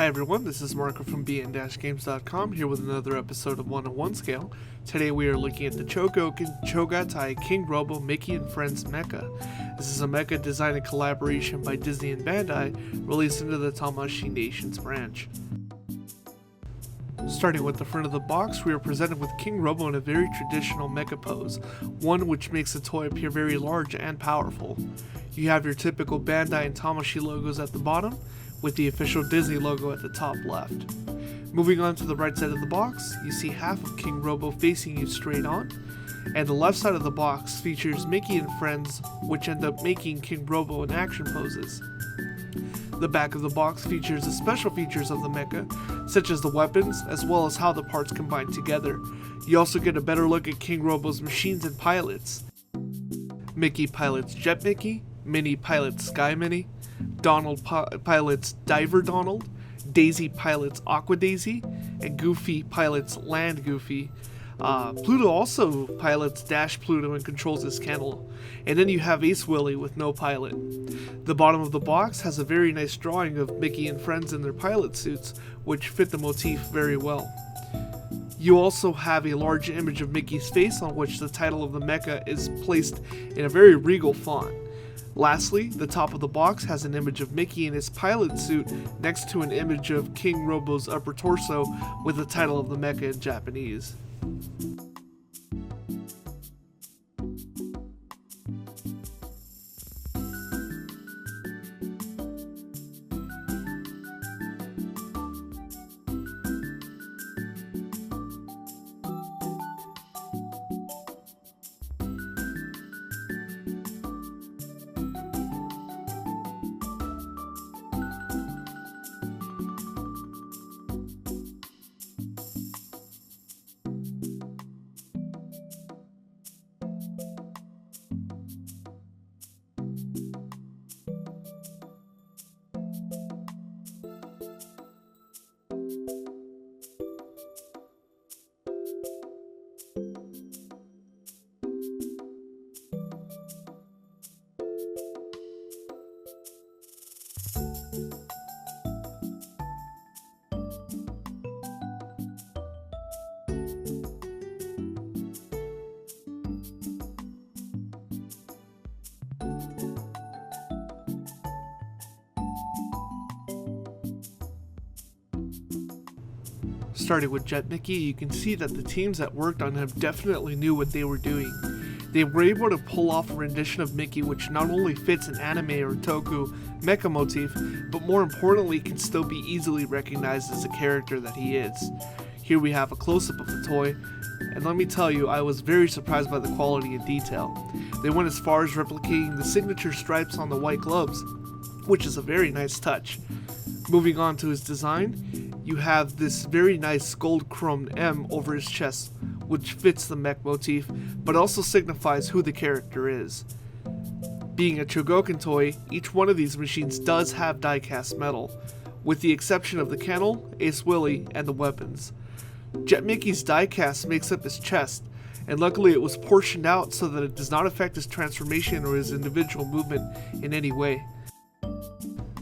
Hi everyone, this is Marco from bn-games.com here with another episode of 101 Scale. Today we are looking at the Chogokin Chogattai Kingrobot Mickey and Friends mecha. This is a mecha designed in collaboration by Disney and Bandai, released into the Tamashii Nations branch. Starting with the front of the box, we are presented with Kingrobot in a very traditional mecha pose, one which makes the toy appear very large and powerful. You have your typical Bandai and Tamashii logos at the bottom, with the official Disney logo at the top left. Moving on to the right side of the box, you see half of Kingrobot facing you straight on, and the left side of the box features Mickey and Friends, which end up making Kingrobot in action poses. The back of the box features the special features of the mecha, such as the weapons, as well as how the parts combine together. You also get a better look at Kingrobot's machines and pilots. Mickey pilots Jet Mickey, Minnie pilots Sky Minnie, Donald pilots Diver Donald, Daisy pilots Aqua Daisy, and Goofy pilots Land Goofy. Pluto also pilots Dash Pluto and controls his kennel. And then you have Ace Willie with no pilot. The bottom of the box has a very nice drawing of Mickey and Friends in their pilot suits, which fit the motif very well. You also have a large image of Mickey's face on which the title of the mecha is placed in a very regal font. Lastly, the top of the box has an image of Mickey in his pilot suit next to an image of Kingrobot's upper torso with the title of the mecha in Japanese. Starting with Jet Mickey, you can see that the teams that worked on him definitely knew what they were doing. They were able to pull off a rendition of Mickey which not only fits an anime or toku mecha motif, but more importantly can still be easily recognized as the character that he is. Here we have a close-up of the toy, and let me tell you, I was very surprised by the quality and detail. They went as far as replicating the signature stripes on the white gloves, which is a very nice touch. Moving on to his design, you have this very nice gold chromed M over his chest, which fits the mech motif, but also signifies who the character is. Being a Chogokin toy, each one of these machines does have die-cast metal, with the exception of the kennel, Ace Willie, and the weapons. Jet Mickey's die-cast makes up his chest, and luckily it was portioned out so that it does not affect his transformation or his individual movement in any way.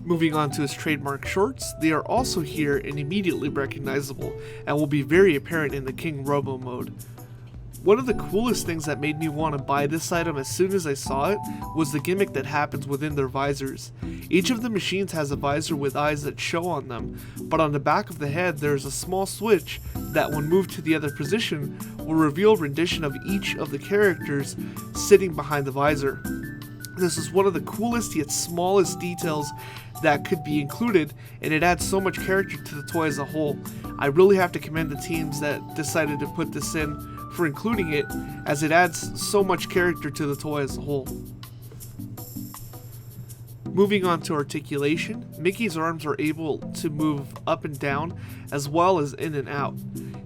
Moving on to his trademark shorts, they are also here and immediately recognizable, and will be very apparent in the Kingrobot mode. One of the coolest things that made me want to buy this item as soon as I saw it was the gimmick that happens within their visors. Each of the machines has a visor with eyes that show on them, but on the back of the head there is a small switch that, when moved to the other position, will reveal a rendition of each of the characters sitting behind the visor. This is one of the coolest yet smallest details that could be included, and it adds so much character to the toy as a whole. I really have to commend the teams that decided to put this in for including it, as it adds so much character to the toy as a whole. Moving on to articulation, Mickey's arms are able to move up and down as well as in and out.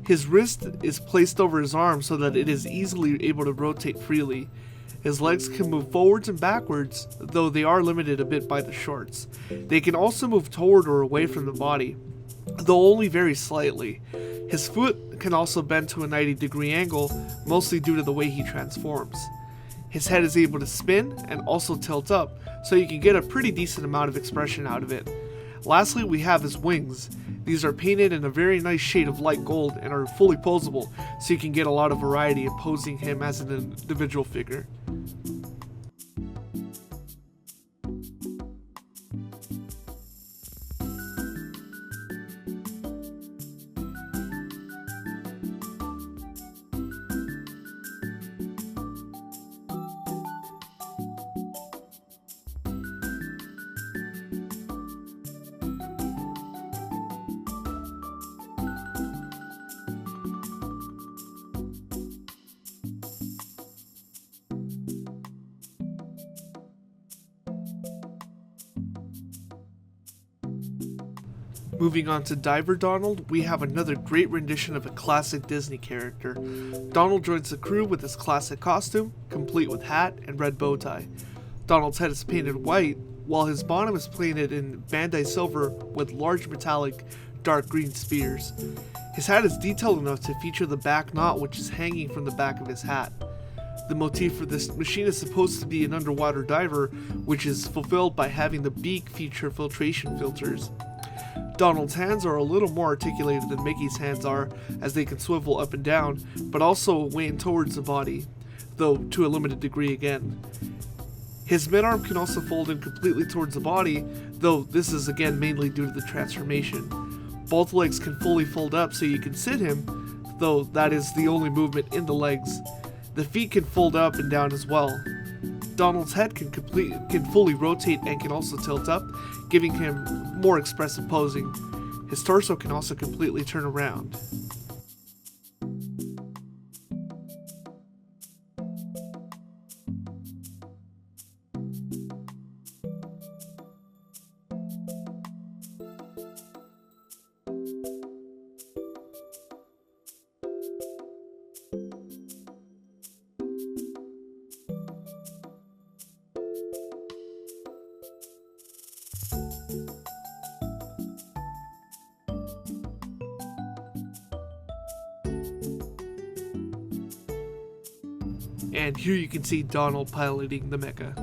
His wrist is placed over his arm so that it is easily able to rotate freely. His legs can move forwards and backwards, though they are limited a bit by the shorts. They can also move toward or away from the body, though only very slightly. His foot can also bend to a 90-degree angle, mostly due to the way he transforms. His head is able to spin and also tilt up, so you can get a pretty decent amount of expression out of it. Lastly, we have his wings. These are painted in a very nice shade of light gold and are fully posable, so you can get a lot of variety in posing him as an individual figure. Moving on to Diver Donald, we have another great rendition of a classic Disney character. Donald joins the crew with his classic costume, complete with hat and red bow tie. Donald's head is painted white, while his bottom is painted in Bandai silver with large metallic dark green spears. His hat is detailed enough to feature the back knot which is hanging from the back of his hat. The motif for this machine is supposed to be an underwater diver, which is fulfilled by having the beak feature filtration filters. Donald's hands are a little more articulated than Mickey's hands are, as they can swivel up and down, but also wane towards the body, though to a limited degree again. His mid-arm can also fold in completely towards the body, though this is again mainly due to the transformation. Both legs can fully fold up so you can sit him, though that is the only movement in the legs. The feet can fold up and down as well. Donald's head can fully rotate and can also tilt up, giving him more expressive posing. His torso can also completely turn around. And here you can see Donald piloting the mecha.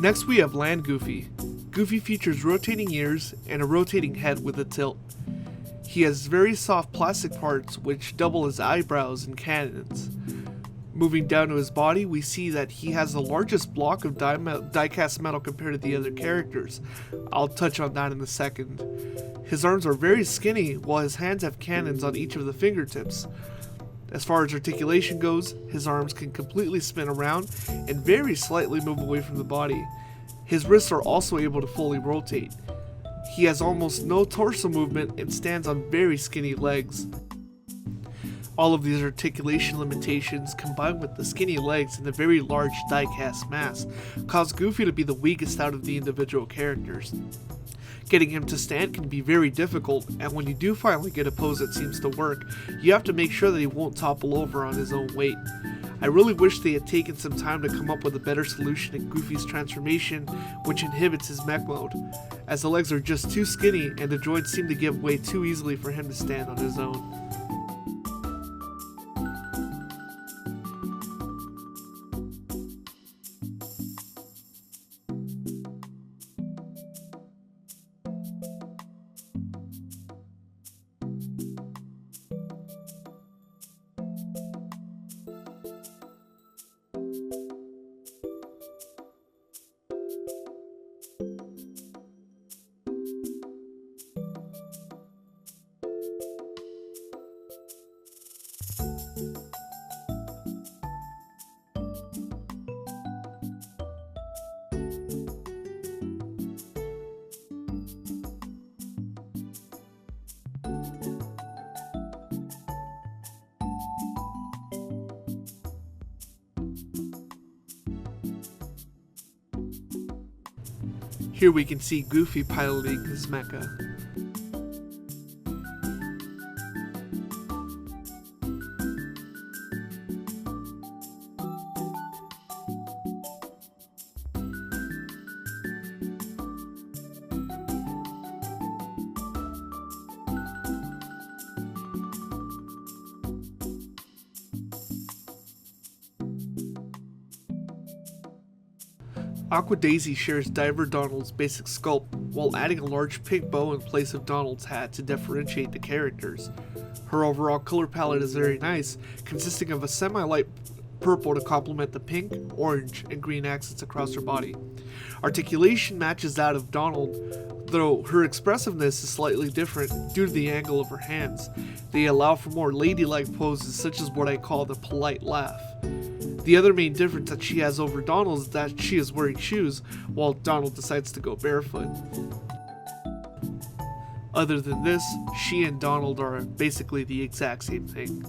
Next we have Land Goofy. Goofy features rotating ears and a rotating head with a tilt. He has very soft plastic parts which double as eyebrows and cannons. Moving down to his body, we see that he has the largest block of die-cast metal compared to the other characters. I'll touch on that in a second. His arms are very skinny, while his hands have cannons on each of the fingertips. As far as articulation goes, his arms can completely spin around and very slightly move away from the body. His wrists are also able to fully rotate. He has almost no torso movement and stands on very skinny legs. All of these articulation limitations, combined with the skinny legs and the very large die-cast mass, cause Goofy to be the weakest out of the individual characters. Getting him to stand can be very difficult, and when you do finally get a pose that seems to work, you have to make sure that he won't topple over on his own weight. I really wish they had taken some time to come up with a better solution to Goofy's transformation, which inhibits his mech mode, as the legs are just too skinny and the joints seem to give way too easily for him to stand on his own. Here we can see Goofy piloting his mecha. Aqua Daisy shares Diver Donald's basic sculpt while adding a large pink bow in place of Donald's hat to differentiate the characters. Her overall color palette is very nice, consisting of a semi-light purple to complement the pink, orange, and green accents across her body. Articulation matches that of Donald, though her expressiveness is slightly different due to the angle of her hands. They allow for more ladylike poses such as what I call the polite laugh. The other main difference that she has over Donald is that she is wearing shoes, while Donald decides to go barefoot. Other than this, she and Donald are basically the exact same thing.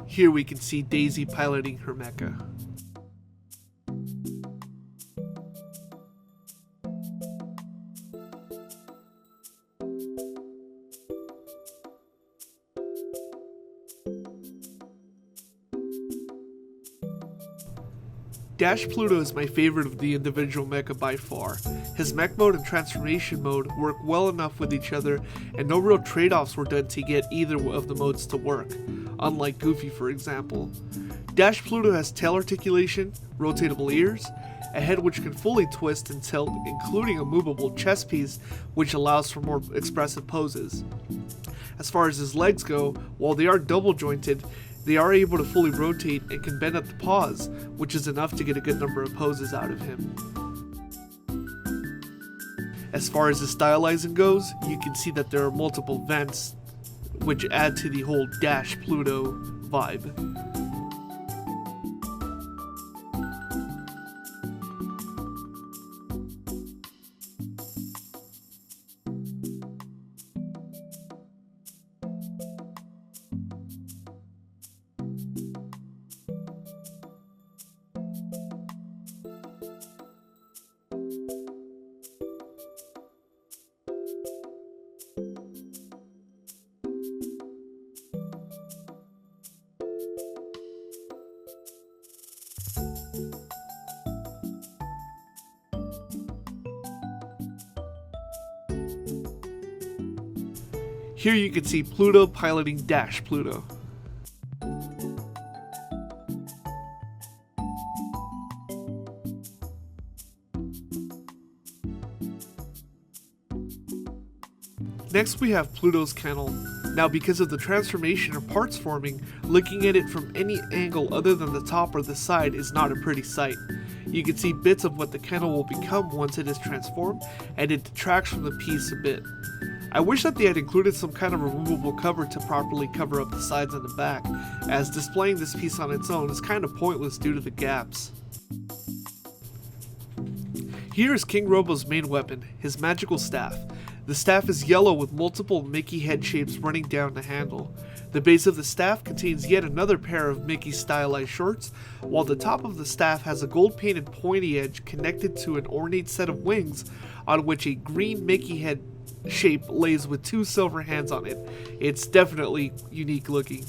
Here we can see Daisy piloting her mecha. Dash Pluto is my favorite of the individual mecha by far. His mech mode and transformation mode work well enough with each other, and no real trade-offs were done to get either of the modes to work, unlike Goofy for example. Dash Pluto has tail articulation, rotatable ears, a head which can fully twist and tilt, including a movable chest piece which allows for more expressive poses. As far as his legs go, while they are double jointed, they are able to fully rotate and can bend at the paws, which is enough to get a good number of poses out of him. As far as the stylizing goes, you can see that there are multiple vents, which add to the whole Dash Pluto vibe. Here you can see Pluto piloting Dash Pluto. Next we have Pluto's kennel. Now because of the transformation or parts forming, looking at it from any angle other than the top or the side is not a pretty sight. You can see bits of what the kennel will become once it is transformed, and it detracts from the piece a bit. I wish that they had included some kind of removable cover to properly cover up the sides and the back, as displaying this piece on its own is kind of pointless due to the gaps. Here is King Robo's main weapon, his magical staff. The staff is yellow with multiple Mickey head shapes running down the handle. The base of the staff contains yet another pair of Mickey stylized shorts, while the top of the staff has a gold painted pointy edge connected to an ornate set of wings on which a green Mickey head shape lays with two silver hands on it. It's definitely unique looking.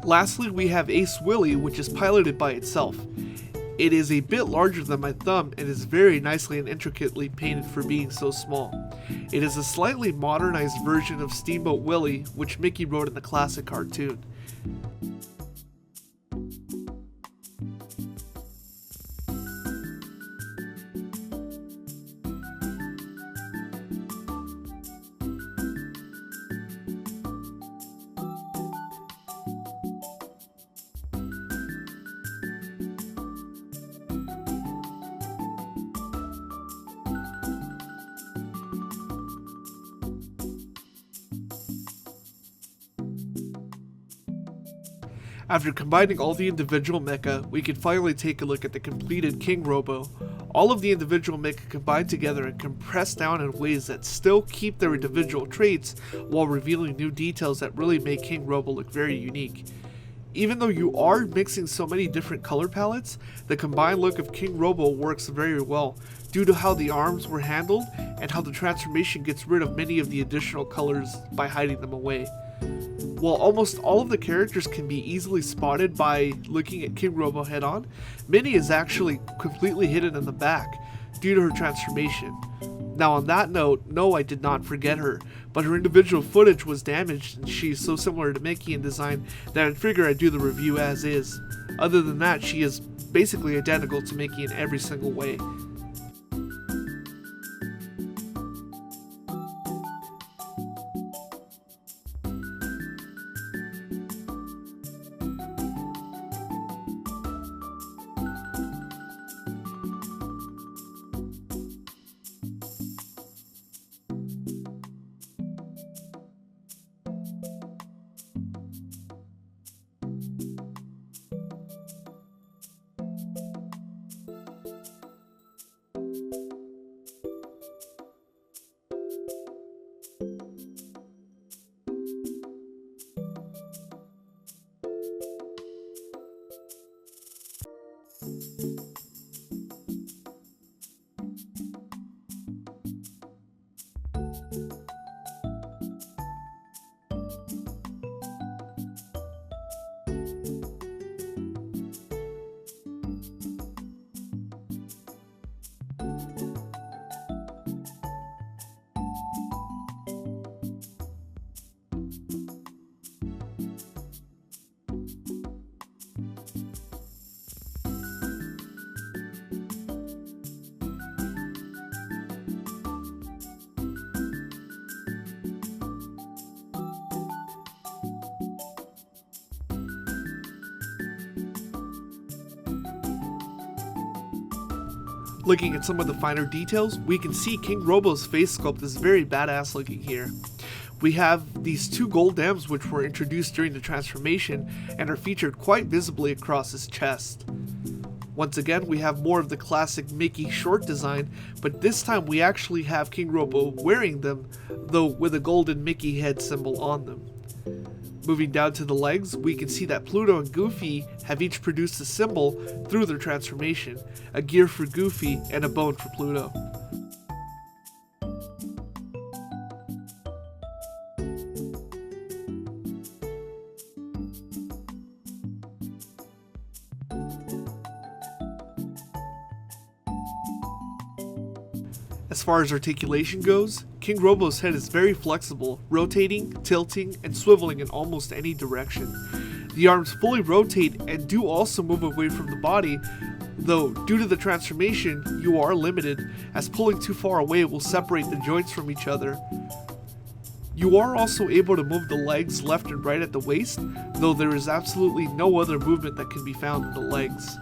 Lastly, we have Ace Willie, which is piloted by itself. It is a bit larger than my thumb and is very nicely and intricately painted for being so small. It is a slightly modernized version of Steamboat Willie, which Mickey wrote in the classic cartoon. After combining all the individual mecha, we can finally take a look at the completed King Robo. All of the individual mecha combined together and compressed down in ways that still keep their individual traits while revealing new details that really make King Robo look very unique. Even though you are mixing so many different color palettes, the combined look of King Robo works very well due to how the arms were handled and how the transformation gets rid of many of the additional colors by hiding them away. While almost all of the characters can be easily spotted by looking at King Robo head on, Minnie is actually completely hidden in the back due to her transformation. Now on that note, no, I did not forget her, but her individual footage was damaged and she's so similar to Mickey in design that I'd figure I'd do the review as is. Other than that, she is basically identical to Mickey in every single way. Looking at some of the finer details, we can see King Robo's face sculpt is very badass looking here. We have these two gold dams which were introduced during the transformation and are featured quite visibly across his chest. Once again, we have more of the classic Mickey short design, but this time we actually have King Robo wearing them, though with a golden Mickey head symbol on them. Moving down to the legs, we can see that Pluto and Goofy have each produced a symbol through their transformation, a gear for Goofy and a bone for Pluto. As far as articulation goes, King Robo's head is very flexible, rotating, tilting, and swiveling in almost any direction. The arms fully rotate and do also move away from the body, though due to the transformation, you are limited, as pulling too far away will separate the joints from each other. You are also able to move the legs left and right at the waist, though there is absolutely no other movement that can be found in the legs.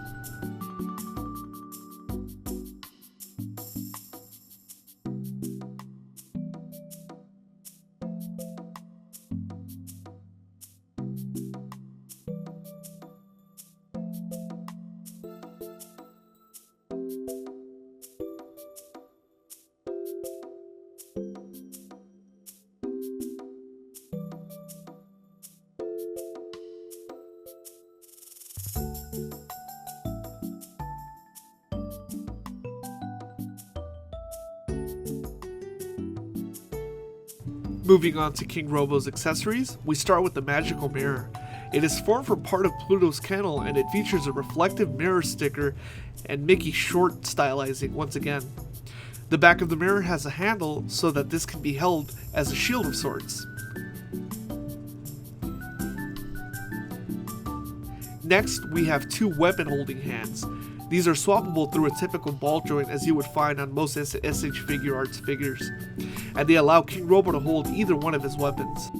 Moving on to King Robo's accessories, we start with the magical mirror. It is formed from part of Pluto's kennel and it features a reflective mirror sticker and Mickey short stylizing once again. The back of the mirror has a handle so that this can be held as a shield of sorts. Next, we have two weapon holding hands. These are swappable through a typical ball joint as you would find on most SH Figure Arts figures, and they allow King Robo to hold either one of his weapons.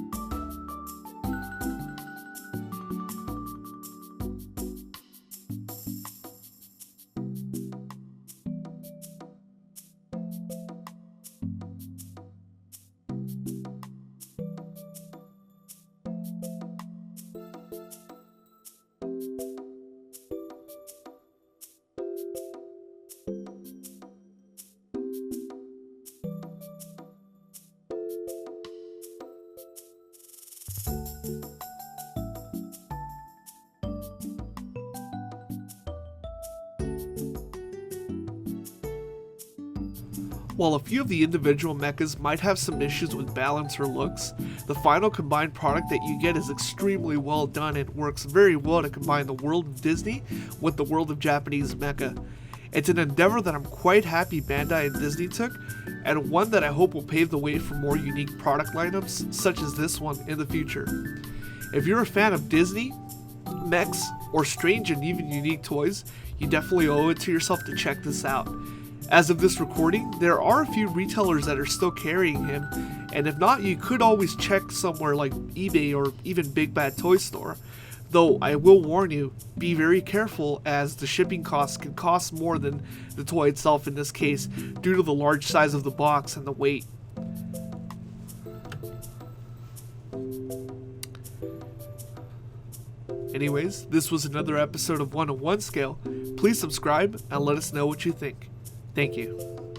While a few of the individual mechas might have some issues with balance or looks, the final combined product that you get is extremely well done and works very well to combine the world of Disney with the world of Japanese mecha. It's an endeavor that I'm quite happy Bandai and Disney took, and one that I hope will pave the way for more unique product lineups such as this one in the future. If you're a fan of Disney, mechs, or strange and even unique toys, you definitely owe it to yourself to check this out. As of this recording, there are a few retailers that are still carrying him, and if not, you could always check somewhere like eBay or even Big Bad Toy Store. Though I will warn you, be very careful as the shipping costs can cost more than the toy itself in this case due to the large size of the box and the weight. Anyways, this was another episode of 101 Scale. Please subscribe and let us know what you think. Thank you.